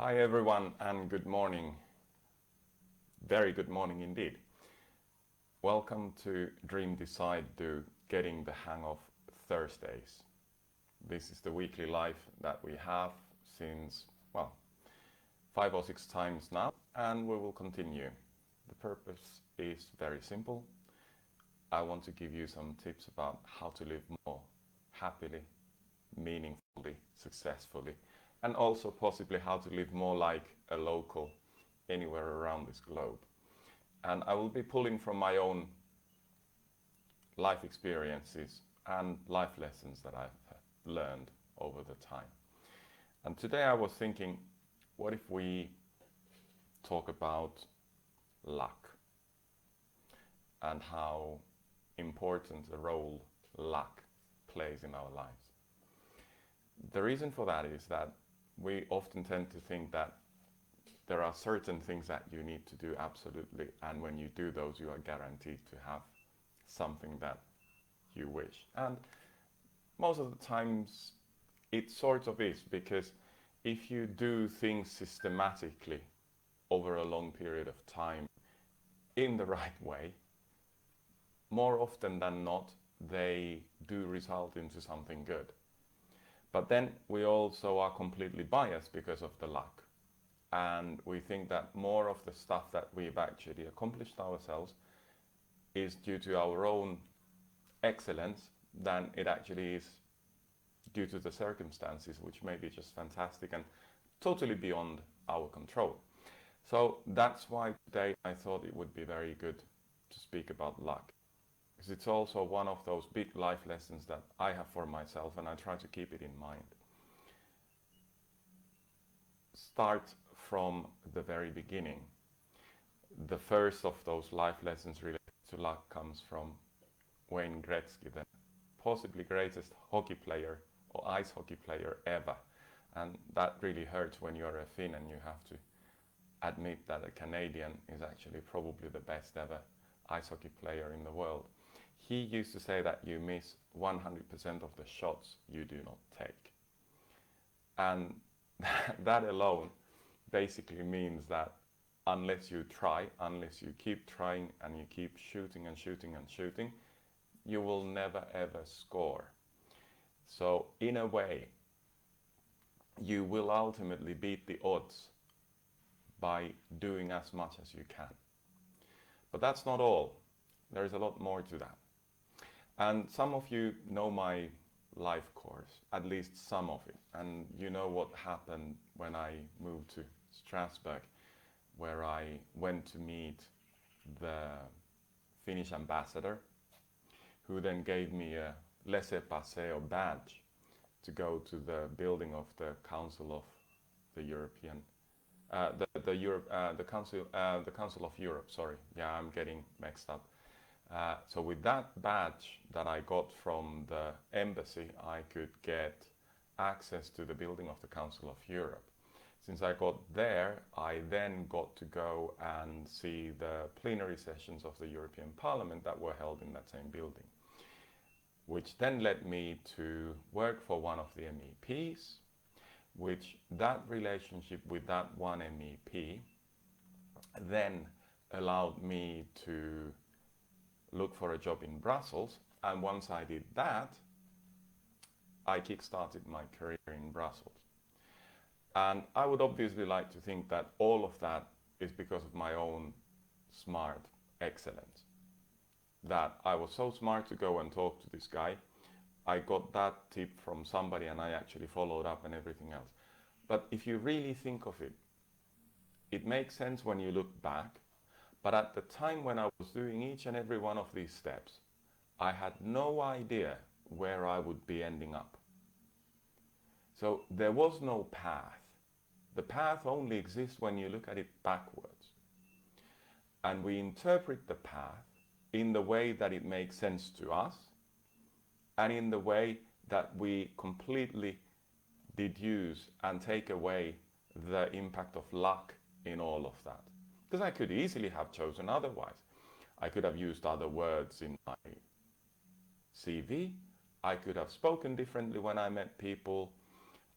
Hi everyone and good morning. Very good morning indeed. Welcome to Dream Decide to Getting the Hang of Thursdays. This is the weekly live that we have since, 5 or 6 times now, and we will continue. The purpose is very simple. I want to give you some tips about how to live more happily, meaningfully, successfully, and also possibly how to live more like a local anywhere around this globe. And I will be pulling from my own life experiences and life lessons that I've learned over the time. And today I was thinking, what if we talk about luck and how important a role luck plays in our lives? The reason for that is that we often tend to think that there are certain things that you need to do absolutely, and when you do those, you are guaranteed to have something that you wish. And most of the times it sort of is, because if you do things systematically over a long period of time in the right way, more often than not, they do result into something good. But then we also are completely biased because of the luck. And we think that more of the stuff that we've actually accomplished ourselves is due to our own excellence than it actually is due to the circumstances, which may be just fantastic and totally beyond our control. So that's why today I thought it would be very good to speak about luck, because it's also one of those big life lessons that I have for myself, and I try to keep it in mind. Start from the very beginning. The first of those life lessons related to luck comes from Wayne Gretzky, the possibly greatest hockey player or ice hockey player ever. And that really hurts when you're a Finn and you have to admit that a Canadian is actually probably the best ever ice hockey player in the world. He used to say that you miss 100% of the shots you do not take. And that alone basically means that unless you try, unless you keep trying and you keep shooting and shooting and shooting, you will never ever score. So in a way, you will ultimately beat the odds by doing as much as you can. But that's not all. There is a lot more to that. And some of you know my life course, at least some of it. And you know what happened when I moved to Strasbourg, where I went to meet the Finnish ambassador, who then gave me a laissez-passer or badge to go to the building of the Council of the European, the Council of Europe. Sorry, yeah, I'm getting mixed up. So with that badge that I got from the embassy, I could get access to the building of the Council of Europe. Since I got there, I then got to go and see the plenary sessions of the European Parliament that were held in that same building, which then led me to work for one of the MEPs, which that relationship with that one MEP then allowed me to look for a job in Brussels. And once I did that, I kick-started my career in Brussels. And I would obviously like to think that all of that is because of my own smart excellence. That I was so smart to go and talk to this guy. I got that tip from somebody and I actually followed up and everything else. But if you really think of it, it makes sense when you look back. But at the time when I was doing each and every one of these steps, I had no idea where I would be ending up. So there was no path. The path only exists when you look at it backwards. And we interpret the path in the way that it makes sense to us and in the way that we completely deduce and take away the impact of luck in all of that. Because I could easily have chosen otherwise. I could have used other words in my CV. I could have spoken differently when I met people.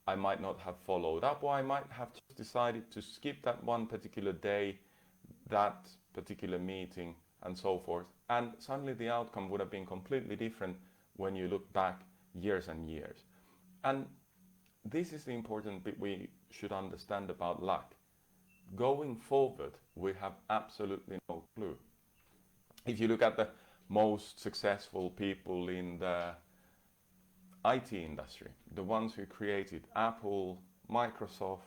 I might not have followed up, or I might have decided to skip that one particular day, that particular meeting, and so forth. And suddenly the outcome would have been completely different when you look back years and years. And this is the important bit we should understand about luck. Going forward, we have absolutely no clue. If you look at the most successful people in the IT industry, the ones who created Apple, Microsoft,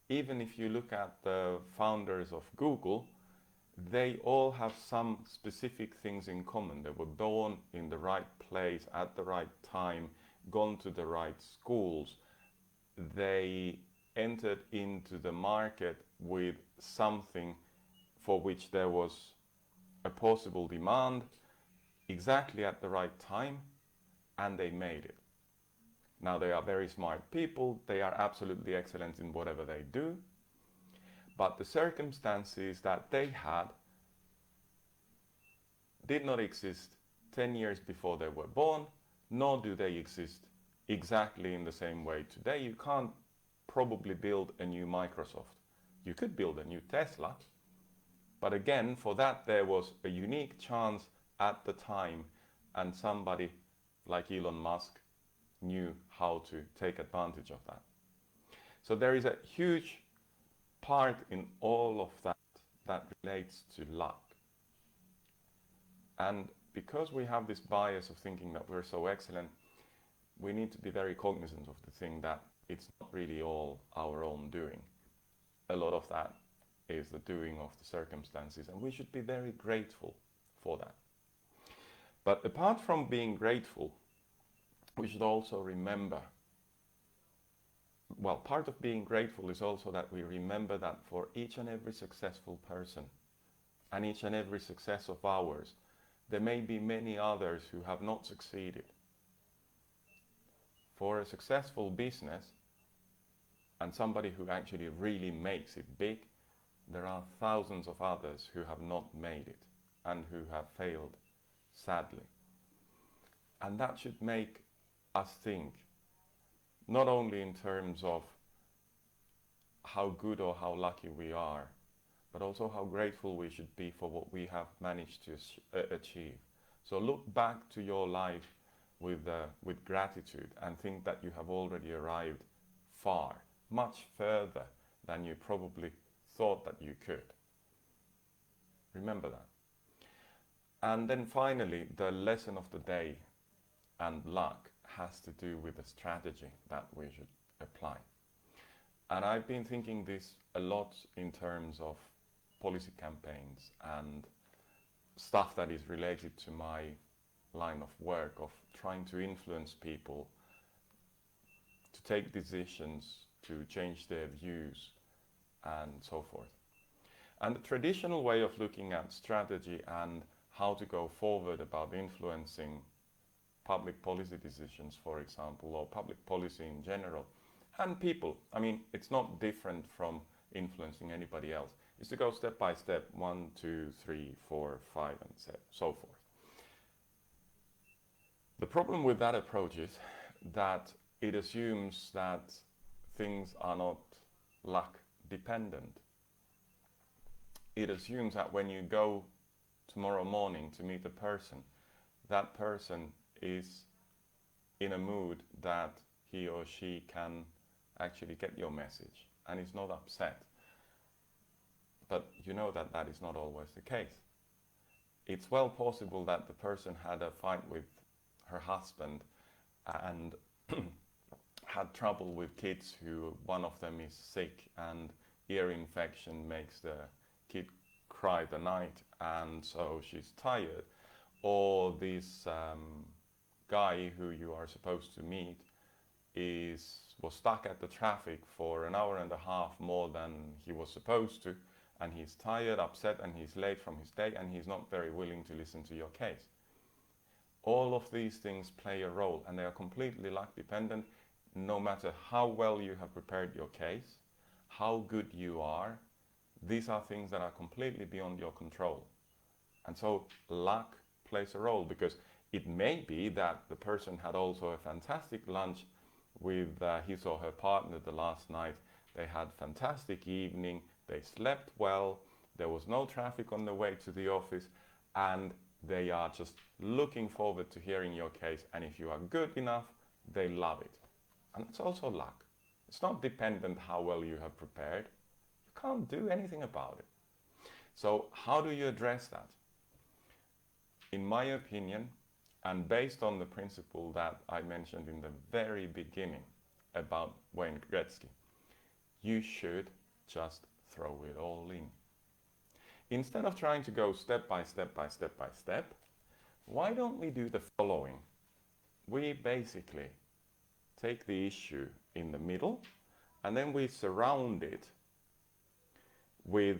even if you look at the founders of Google, they all have some specific things in common. They were born in the right place at the right time, gone to the right schools. They entered into the market with something for which there was a possible demand exactly at the right time, and they made it. Now, they are very smart people, they are absolutely excellent in whatever they do, but the circumstances that they had did not exist 10 years before they were born, nor do they exist exactly in the same way today. You can't probably build a new Microsoft. You could build a new Tesla, but again, for that there was a unique chance at the time, and somebody like Elon Musk knew how to take advantage of that. So there is a huge part in all of that that relates to luck. And because we have this bias of thinking that we're so excellent, we need to be very cognizant of the thing that it's not really all our own doing. A lot of that is the doing of the circumstances, and we should be very grateful for that. But apart from being grateful, we should also remember, well, part of being grateful is also that we remember that for each and every successful person and each and every success of ours, there may be many others who have not succeeded. For a successful business and somebody who actually really makes it big, there are thousands of others who have not made it and who have failed, sadly. And that should make us think, not only in terms of how good or how lucky we are, but also how grateful we should be for what we have managed to achieve. So look back to your life with gratitude and think that you have already arrived far, much further than you probably thought that you could. Remember that. And then finally, the lesson of the day and luck has to do with the strategy that we should apply. And I've been thinking this a lot in terms of policy campaigns and stuff that is related to my line of work of trying to influence people to take decisions, to change their views, and so forth. And the traditional way of looking at strategy and how to go forward about influencing public policy decisions, for example, or public policy in general, and people, I mean, it's not different from influencing anybody else, is to go step by step, 1, 2, 3, 4, 5, and so forth. The problem with that approach is that it assumes that things are not luck dependent. It assumes that when you go tomorrow morning to meet a person, that person is in a mood that he or she can actually get your message and is not upset. But you know that that is not always the case. It's well possible that the person had a fight with her husband and had trouble with kids who one of them is sick and ear infection makes the kid cry the night and so she's tired. Or this guy who you are supposed to meet was stuck at the traffic for an hour and a half more than he was supposed to, and he's tired, upset, and he's late from his day, and he's not very willing to listen to your case. All of these things play a role, and they are completely luck dependent. No matter how well you have prepared your case, how good you are, these are things that are completely beyond your control. And so luck plays a role, because it may be that the person had also a fantastic lunch with his or her partner the last night. they had fantastic evening, they slept well, there was no traffic on the way to the office, and they are just looking forward to hearing your case, and if you are good enough, they love it. And it's also luck. It's not dependent how well you have prepared. You can't do anything about it. So how do you address that? In my opinion, and based on the principle that I mentioned in the very beginning about Wayne Gretzky, you should just throw it all in. Instead of trying to go step by step by step by step, why don't we do the following? We basically take the issue in the middle and then we surround it with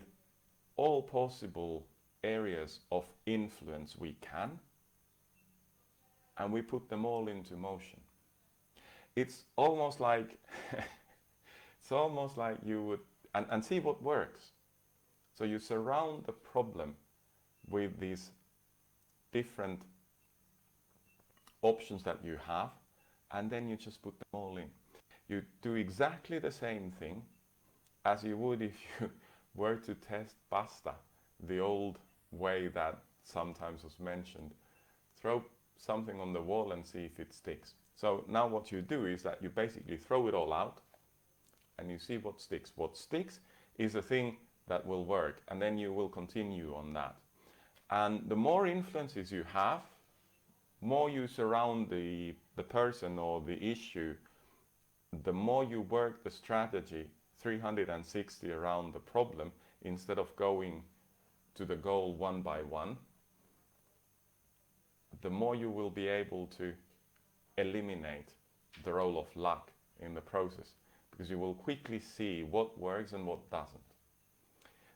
all possible areas of influence we can, and we put them all into motion. It's almost like you would and see what works. So you surround the problem with these different options that you have, and then you just put them all in. You do exactly the same thing as you would if you were to test pasta, the old way that sometimes was mentioned. Throw something on the wall and see if it sticks. So now what you do is that you basically throw it all out and you see what sticks. What sticks is a thing that will work, and then you will continue on that. And the more influences you have, more you surround the person or the issue, the more you work the strategy 360 around the problem instead of going to the goal one by one, the more you will be able to eliminate the role of luck in the process, because you will quickly see what works and what doesn't.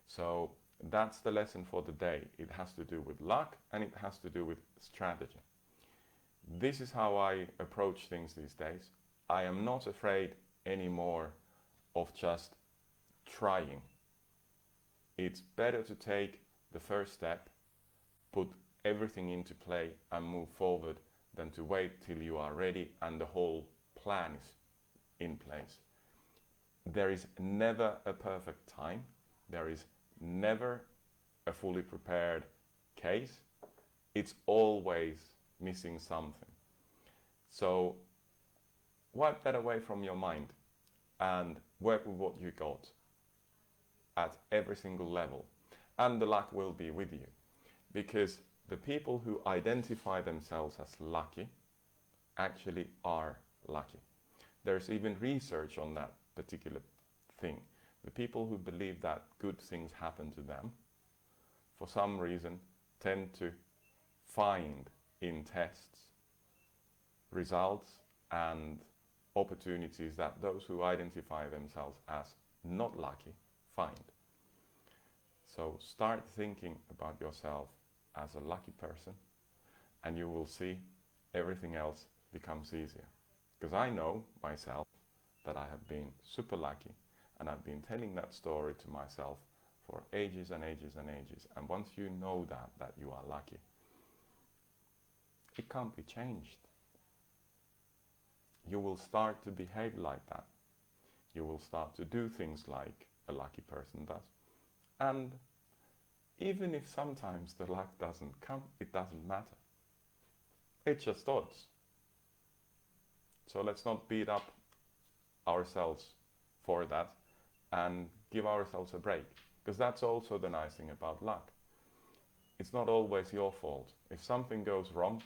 So that's the lesson for the day. It has to do with luck and it has to do with strategy. This is how I approach things these days. I am not afraid anymore of just trying. It's better to take the first step, put everything into play and move forward than to wait till you are ready and the whole plan is in place. There is never a perfect time. There is never a fully prepared case. It's always missing something. So wipe that away from your mind and work with what you got at every single level. And the luck will be with you, because the people who identify themselves as lucky actually are lucky. There's even research on that particular thing. The people who believe that good things happen to them, for some reason, tend to find in tests results and opportunities that those who identify themselves as not lucky find. So start thinking about yourself as a lucky person, and you will see everything else becomes easier. Because I know myself that I have been super lucky, and I've been telling that story to myself for ages and ages and ages. And once you know that you are lucky, it can't be changed. You will start to behave like that. You will start to do things like a lucky person does. And even if sometimes the luck doesn't come, it doesn't matter. It's just odds. So let's not beat up ourselves for that and give ourselves a break. Because that's also the nice thing about luck. It's not always your fault. If something goes wrong,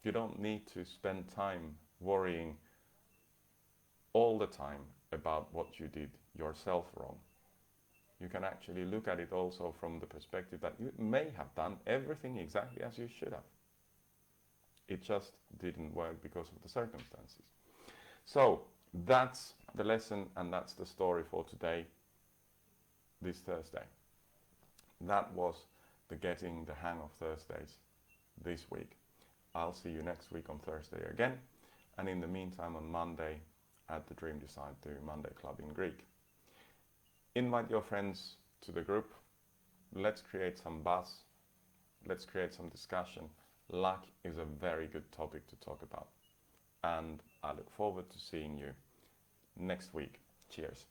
you don't need to spend time worrying all the time about what you did yourself wrong. You can actually look at it also from the perspective that you may have done everything exactly as you should have. It just didn't work because of the circumstances. So that's the lesson and that's the story for today, this Thursday. That was the getting the hang of Thursdays this week. I'll see you next week on Thursday again. And in the meantime, on Monday at the Dream Design to Monday Club in Greek. Invite your friends to the group. Let's create some buzz. Let's create some discussion. Luck is a very good topic to talk about. And I look forward to seeing you next week. Cheers.